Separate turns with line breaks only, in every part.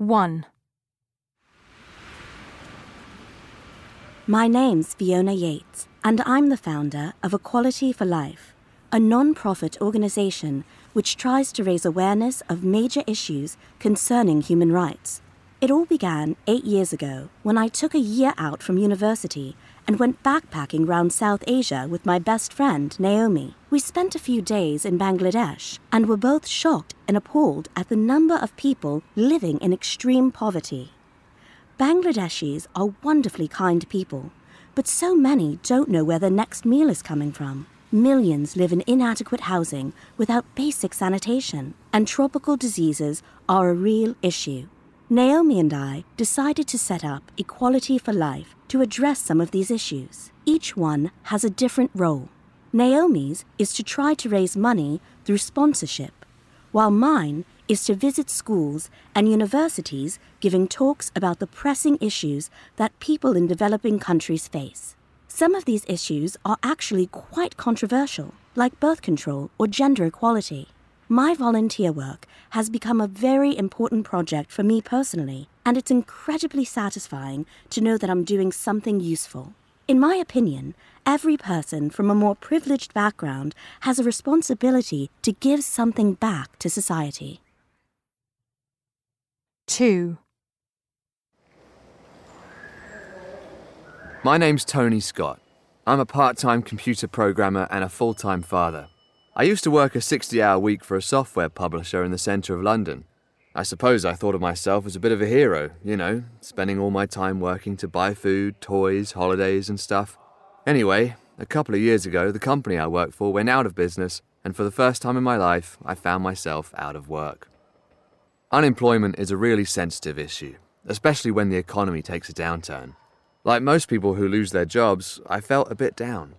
1.
My name's Fiona Yates, and I'm the founder of Equality for Life, a non-profit organization which tries to raise awareness of major issues concerning human rights. It all began 8 years ago when I took a year out from university and went backpacking around South Asia with my best friend, Naomi. We spent a few days in Bangladesh and were both shocked and appalled at the number of people living in extreme poverty. Bangladeshis are wonderfully kind people, but so many don't know where their next meal is coming from. Millions live in inadequate housing without basic sanitation, and tropical diseases are a real issue. Naomi and I decided to set up Equality for Life to address some of these issues. Each one has a different role. Naomi's is to try to raise money through sponsorship, while mine is to visit schools and universities giving talks about the pressing issues that people in developing countries face. Some of these issues are actually quite controversial, like birth control or gender equality. My volunteer work has become a very important project for me personally, and it's incredibly satisfying to know that I'm doing something useful. In my opinion, every person from a more privileged background has a responsibility to give something back to society.
2.
My name's Tony Scott. I'm a part-time computer programmer and a full-time father. I used to work a 60-hour week for a software publisher in the centre of London. I suppose I thought of myself as a bit of a hero, spending all my time working to buy food, toys, holidays and stuff. Anyway, a couple of years ago, the company I worked for went out of business, and for the first time in my life, I found myself out of work. Unemployment is a really sensitive issue, especially when the economy takes a downturn. Like most people who lose their jobs, I felt a bit down.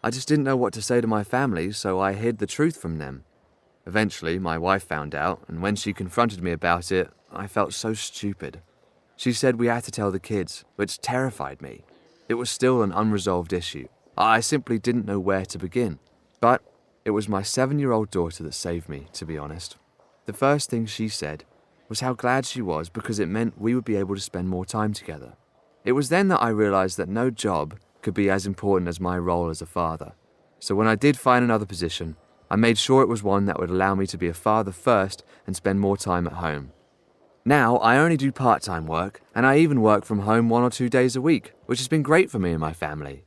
I just didn't know what to say to my family, so I hid the truth from them. Eventually, my wife found out, and when she confronted me about it, I felt so stupid. She said we had to tell the kids, which terrified me. It was still an unresolved issue. I simply didn't know where to begin. But it was my 7-year-old daughter that saved me, to be honest. The first thing she said was how glad she was because it meant we would be able to spend more time together. It was then that I realized that no job could be as important as my role as a father. So when I did find another position, I made sure it was one that would allow me to be a father first and spend more time at home. Now, I only do part-time work, and I even work from home 1 or 2 days a week, which has been great for me and my family.